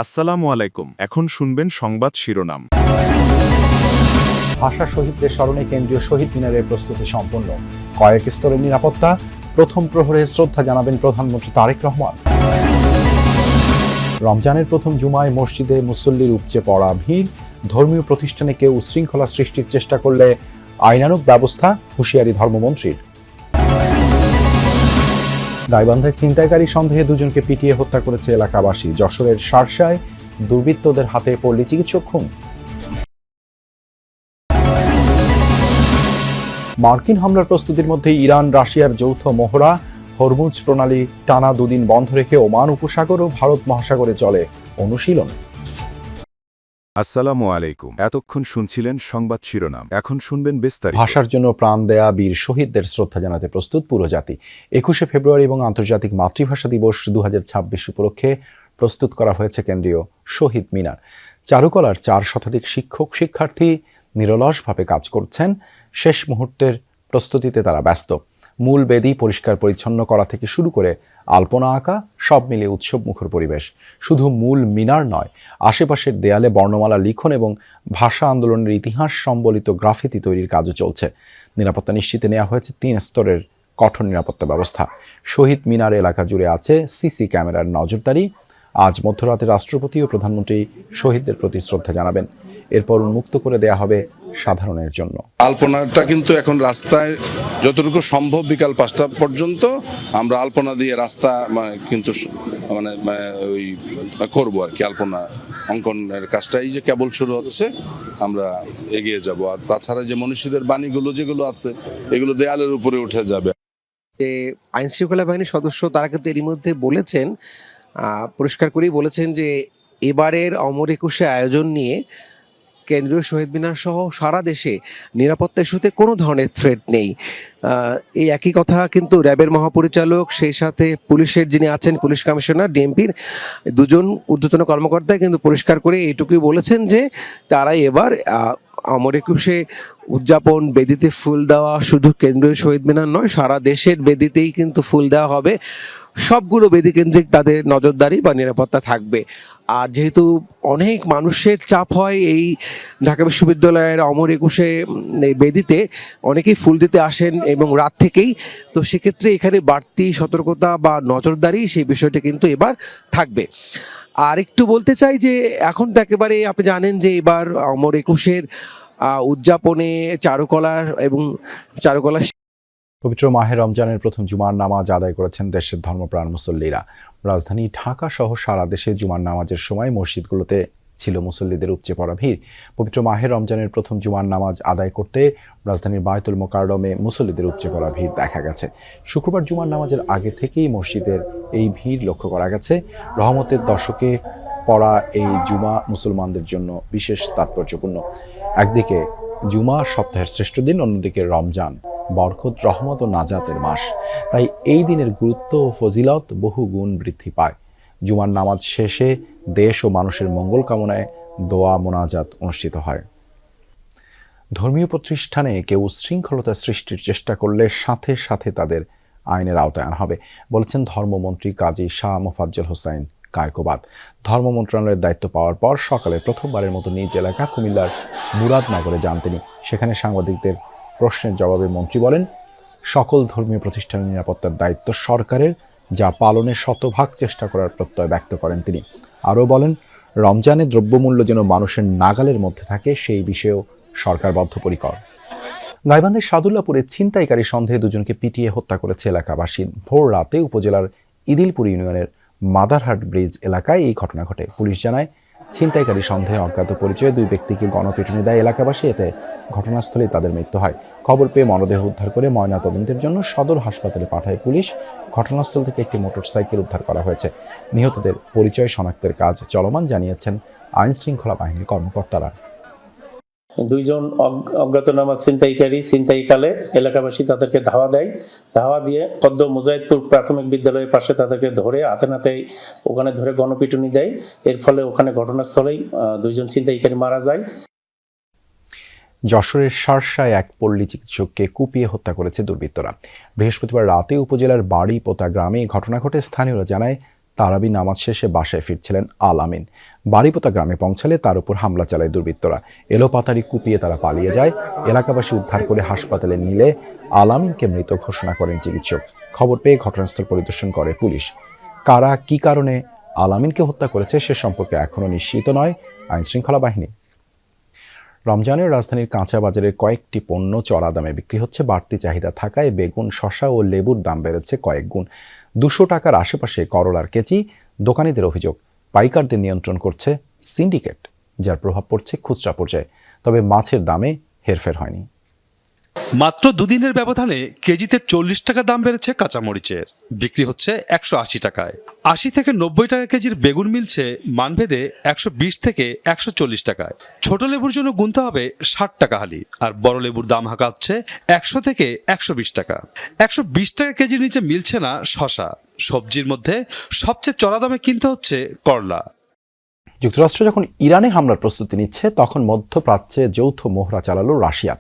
আসসালামু আলাইকুম। এখন শুনবেন সংবাদ শিরোনাম। ভাষা শহীদদের স্মরণে কেন্দ্রীয় শহীদ মিনারের প্রস্তুতি সম্পন্ন। কয়েক স্তরের নিরাপত্তা। প্রথম প্রহরে শ্রদ্ধা জানাবেন প্রধানমন্ত্রী তারেক রহমান। রমজানের প্রথম জুমায় মসজিদে মুসল্লির উপচে পড়া ভিড়। ধর্মীয় প্রতিষ্ঠানে কেউ উশৃঙ্খলা সৃষ্টির চেষ্টা করলে আইনানুগ ব্যবস্থা, হুঁশিয়ারি ধর্মমন্ত্রীর। গাইবান্ধায় ছিনতাইকারী সন্দেহে দুজনকে পিটিয়ে হত্যা করেছে এলাকাবাসী। যশোরের শার্শায় দুর্বৃত্তদের হাতে পল্লী চিকিৎসক খুন। মার্কিন হামলার প্রস্তুতির মধ্যে ইরান রাশিয়ার যৌথ মহড়া। হরমুজ প্রণালী টানা দুদিন বন্ধ রেখে ওমান উপসাগর ও ভারত মহাসাগরে চলে অনুশীলন। আসসালামু আলাইকুম। এতক্ষণ শুনছিলেন সংবাদ শিরোনাম, এখন শুনবেন বিস্তারিত। ভাষার জন্য প্রাণ দেয়া বীর শহীদদের শ্রদ্ধা জানাতে প্রস্তুত পুরো জাতি। 21শে ফেব্রুয়ারি এবং আন্তর্জাতিক মাতৃভাষা দিবস 2026 উপলক্ষে প্রস্তুত করা হয়েছে কেন্দ্রীয় শহীদ মিনার। চারুকলার 4 শতাধিক শিক্ষক শিক্ষার্থী নিরলসভাবে কাজ করছেন। শেষ মুহূর্তের প্রস্তুতিতে তারা ব্যস্ত। মূল বেদি পরিষ্কার পরিচ্ছন্ন করা থেকে শুরু করে আলপনা আঁকা, সব মিলিয়ে উৎসবমুখর পরিবেশ। শুধু মূল মিনার নয়, আশেপাশের দেয়ালে বর্ণমালা লিখন এবং ভাষা আন্দোলনের ইতিহাস সম্বলিত গ্রাফিতি তৈরির কাজও চলছে। নিরাপত্তা নিশ্চিতে নেওয়া হয়েছে 3 স্তরের কঠোর নিরাপত্তা ব্যবস্থা। শহীদ মিনার এলাকা জুড়ে আছে সিসি ক্যামেরার নজরদারি। আজ মধ্যরাতে রাষ্ট্রপতি ও প্রধানমন্ত্রী শহীদদের প্রতি শ্রদ্ধা জানাবেন। এরপর উন্মুক্ত করে দেয়া হবে সাধারণের জন্য। আলপনাটা কিন্তু এখন রাস্তায় যতটুকু সম্ভব বিকাল 5টা পর্যন্ত আমরা আলপনা দিয়ে রাস্তা কিন্তু ওই করবো আর কি। আলপনা অঙ্কনের কাজটা এই যে কেবল শুরু হচ্ছে, আমরা এগিয়ে যাব। আর তাছাড়া যে মনীষীদের বাণীগুলো যেগুলো আছে এগুলো দেয়ালের উপরে উঠে যাবে। আইন শৃঙ্খলা বাহিনীর সদস্য তারা কিন্তু এরই মধ্যে বলেছেন, পরিষ্কার করেই বলেছেন যে এবারের অমর একুশে আয়োজন নিয়ে কেন্দ্রীয় শহীদ মিনার সহ সারা দেশে নিরাপত্তা ইস্যুতে কোনো ধরনের থ্রেট নেই। এই একই কথা কিন্তু র্যাবের মহাপরিচালক, সেই সাথে পুলিশের যিনি আছেন পুলিশ কমিশনার, ডিএমপির 2জন ঊর্ধ্বতন কর্মকর্তা কিন্তু পরিষ্কার করে এইটুকুই বলেছেন যে তারাই এবার অমর একুশে উদযাপন বেদিতে ফুল দেওয়া শুধু কেন্দ্রীয় শহীদ মিনার নয়, সারা দেশের বেদিতেই কিন্তু ফুল দেওয়া হবে। সবগুলো বেদি কেন্দ্রিক তাদের নজরদারি বা নিরাপত্তা থাকবে। আর যেহেতু অনেক মানুষের চাপ হয় এই ঢাকা বিশ্ববিদ্যালয়ের অমর একুশে বেদিতে, অনেকেই ফুল দিতে আসেন এবং রাত থেকেই, তো সেক্ষেত্রে এখানে বাড়তি সতর্কতা বা নজরদারি সেই বিষয়টা কিন্তু এবার থাকবে। আর একটু বলতে চাই যে এখন তো একেবারে আপনি জানেন যে এবার অমর একুশের উদযাপনে চারুকলার পবিত্র মাহে রমজানের প্রথম জুমার নামাজ আদায় করেছেন দেশের ধর্মপ্রাণ মুসল্লিরা। রাজধানী ঢাকা সহ সারা দেশে জুমার নামাজের সময় মসজিদগুলোতে ছিল মুসল্লিদের উপচে পড়া ভিড়। পবিত্র মাহে রমজানের প্রথম জুমার নামাজ আদায় করতে রাজধানীর বায়তুল মোকাররমে মুসল্লিদের উপচে পড়া ভিড় দেখা গেছে। শুক্রবার জুমার নামাজের আগে থেকেই মসজিদের এই ভিড় লক্ষ্য করা গেছে। রহমতের দশকে পড়া এই জুমা মুসলমানদের জন্য বিশেষ তাৎপর্যপূর্ণ। একদিকে জুমা সপ্তাহের শ্রেষ্ঠ দিন, অন্যদিকে রমজান বরকত, রহমত ও নাজাতের মাস। তাই এই দিনের গুরুত্ব ও ফজিলত বহু গুণ বৃদ্ধি পায়। জুমার নামাজ শেষে দেশ ও মানুষের মঙ্গল কামনায় দোয়া মোনাজাত অনুষ্ঠিত হয়। ধর্মীয় প্রতিষ্ঠানে কেউ উশৃঙ্খলতা সৃষ্টির চেষ্টা করলে সাথে সাথে তাদের আইনের আওতায় আনা হবে, বলেছেন ধর্মমন্ত্রী কাজী শাহ মোফাজ্জল হোসাইন কায়কোবাদ। ধর্ম মন্ত্রণালয়ের দায়িত্ব পাওয়ার পর সকালে প্রথমবারের মতো নিজ এলাকা কুমিল্লার মুরাদনগরে যান তিনি। সেখানে সাংবাদিকদের প্রশ্নের জবাবে মন্ত্রী বলেন, সকল ধর্মীয় প্রতিষ্ঠানের নিরাপত্তার দায়িত্ব সরকারের, যা পালনে শতভাগ চেষ্টা করার প্রত্যয় ব্যক্ত করেন তিনি। আরও বলেন, রমজানে দ্রব্যমূল্য যেন মানুষের নাগালের মধ্যে থাকে সেই বিষয়েও সরকার বদ্ধপরিকর। গাইবান্ধার সাদুল্লাপুরে ছিনতাইকারী সন্দেহে দুজনকে পিটিয়ে হত্যা করেছে এলাকাবাসী। ভোর রাতে উপজেলার ইদিলপুর ইউনিয়নের মাদারহাট ব্রিজ এলাকায় এই ঘটনা ঘটে। পুলিশ জানায়, ছিনতাইকারী সন্দেহে অজ্ঞাত পরিচয়ে 2 ব্যক্তিকে গণপিটুনি দেয় এলাকাবাসী। এতে ঘটনাস্থলেই তাদের মৃত্যু হয়। খবর পেয়ে মরদেহ উদ্ধার করে ময়নাতদন্তের জন্য সদর হাসপাতালে পাঠায় পুলিশ। ঘটনাস্থল থেকে একটি মোটরসাইকেল উদ্ধার করা হয়েছে। নিহতদের পরিচয় শনাক্তের কাজ চলমান জানিয়েছেন আইন শৃঙ্খলা বাহিনীর কর্মকর্তারা। 2 জন অজ্ঞাতনামা ছিনতাইকালে এলাকাবাসী তাদেরকে ধাওয়া দিয়ে কদ্দ মুজাহিদপুর প্রাথমিক বিদ্যালয়ের পাশে তাদেরকে ধরে হাতে নাতে ওখানে ধরে গণপিটুনি দেয়। এর ফলে ওখানে ঘটনাস্থলেই 2 জন ছিনতাইকারী মারা যায়। যশোরের শার্শায় এক পল্লী চিকিৎসককে কুপিয়ে হত্যা করেছে দুর্বৃত্তরা। বৃহস্পতিবার রাতে উপজেলার বাড়িপোতা গ্রামে ঘটনা ঘটে। স্থানীয়রা জানায়, তারাবি নামাজ শেষে বাসায় ফিরছিলেন আল আমিন। বাড়িপোতা গ্রামে পৌঁছালে তার উপর হামলা চালায় দুর্বৃত্তরা। এলোপাতাড়ি কুপিয়ে তারা পালিয়ে যায়। এলাকাবাসী উদ্ধার করে হাসপাতালে নিলে আল আমিনকে মৃত ঘোষণা করেন চিকিৎসক। খবর পেয়ে ঘটনাস্থল পরিদর্শন করে পুলিশ। কারা কি কারণে আল আমিনকে হত্যা করেছে সে সম্পর্কে এখনও নিশ্চিত নয় আইনশৃঙ্খলা বাহিনী। রমজানের রাজধানীর কাঁচা বাজারের কয়েকটি পণ্য চড়া দামে বিক্রি হচ্ছে। বাড়তি চাহিদা থাকায় বেগুন, শসা ও লেবুর দাম বেড়েছে কয়েক গুণ। 200 টাকার আশেপাশে করলার কেজি। দোকানিদের অভিযোগ, পাইকারদের নিয়ন্ত্রণ করছে সিন্ডিকেট, যার প্রভাব পড়ছে খুচরা পর্যায়ে। তবে মাছের দামে হেরফের হয়নি। মাত্র দুদিনের ব্যবধানে কেজিতে 40 টাকা দাম বেড়েছে কাঁচামরিচের। বিক্রি হচ্ছে 180 টাকায়। 80 থেকে 90 টাকা কেজির বেগুন মিলছে মানভেদে 120 থেকে 140 টাকায়। ছোট লেবুর জন্য গুনতে হবে 60 টাকা হালি, আর বড় লেবুর দাম হাঁকা হচ্ছে 100 থেকে 120 টাকা। 120 টাকা কেজির নিচে মিলছে না শসা। সবজির মধ্যে সবচেয়ে চড়া দামে কিনতে হচ্ছে করলা। যুক্তরাষ্ট্র যখন ইরানে হামলার প্রস্তুতি নিচ্ছে, তখন মধ্যপ্রাচ্যে যৌথ মহড়া চালালো রাশিয়া।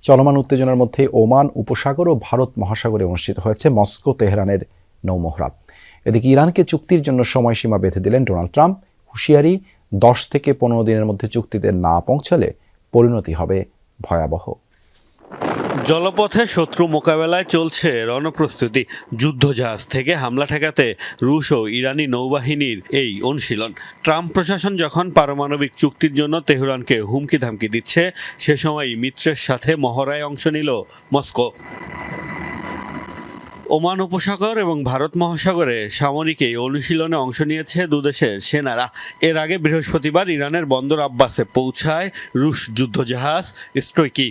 চলমান উত্তেজনার মধ্যে ওমান উপসাগর ও ভারত মহাসাগরে অনুষ্ঠিত হয়েছে মস্কো তেহরানের নৌমহড়া। এদিকে ইরানকে চুক্তির জন্য সময়সীমা বেঁধে দিলেন ডোনাল্ড ট্রাম্প। হুঁশিয়ারি, 10 থেকে 15 দিনের মধ্যে চুক্তিতে না পৌঁছালে পরিণতি হবে ভয়াবহ। জলপথে শত্রু মোকাবেলায় চলছে রণপ্রস্তুতি। যুদ্ধজাহাজ থেকে হামলা ঠেকাতে রুশ ও ইরানি নৌবাহিনীর এই অনুশীলন। ট্রাম্প প্রশাসন যখন পারমাণবিক চুক্তির জন্য তেহরানকে হুমকি ধামকি দিচ্ছে, সে সময় মিত্রের সাথে মহড়ায় অংশ নিল মস্কো। ওমান উপসাগর এবং ভারত মহাসাগরে সামরিক এই অনুশীলনে অংশ নিয়েছে দুদেশের সেনারা। এর আগে বৃহস্পতিবার ইরানের বন্দর আব্বাসে পৌঁছায় রুশ যুদ্ধজাহাজ স্ট্রয়কি।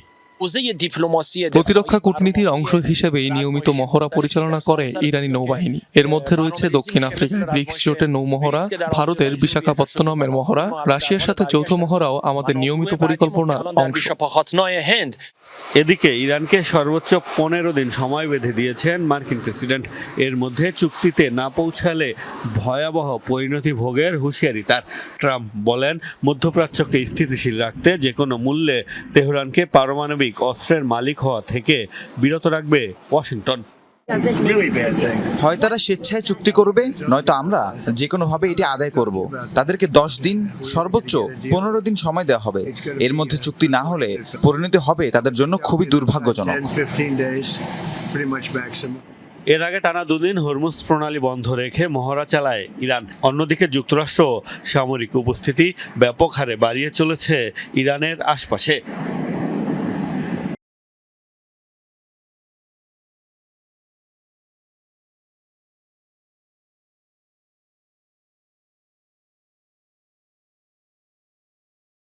প্রতিরক্ষা কূটনীতির অংশ হিসেবে নিয়মিত মহড়া পরিচালনা করে ইরানি নৌবাহিনী। এর মধ্যে রয়েছে দক্ষিণ আফ্রিকার ব্রিক্স জোটের নৌমহড়া, ভারতের বিশাখাপত্তনমের মহড়া, রাশিয়ার সাথে যৌথ মহড়াও আমাদের নিয়মিত পরিকল্পনার অংশ। এদিকে ইরানকে সর্বোচ্চ 15 দিন সময় বেঁধে দিয়েছেন মার্কিন প্রেসিডেন্ট। এর মধ্যে চুক্তিতে না পৌঁছালে ভয়াবহ পরিণতি ভোগের হুঁশিয়ারি তার। ট্রাম্প বলেন, মধ্যপ্রাচ্যকে স্থিতিশীল রাখতে যে কোনো মূল্যে তেহরানকে পারমাণবিক অস্ত্রের মালিক হওয়া থেকে বিরত রাখবে ওয়াশিংটন। হয় তারা স্বেচ্ছায় চুক্তি করবে, নয়তো আমরা যে কোনোভাবে এটি আদায় করব। তাদেরকে 10 দিন, সর্বোচ্চ 15 দিন সময় দেওয়া হবে। এর মধ্যে চুক্তি না হলে পরিণতি হবে তাদের জন্য খুবই দুর্ভাগ্যজনক। এর আগে টানা 2 দিন হরমুজ প্রণালী বন্ধ রেখে মহড়া চালায় ইরান। অন্যদিকে যুক্তরাষ্ট্র সামরিক উপস্থিতি ব্যাপক হারে বাড়িয়ে চলেছে ইরানের আশপাশে।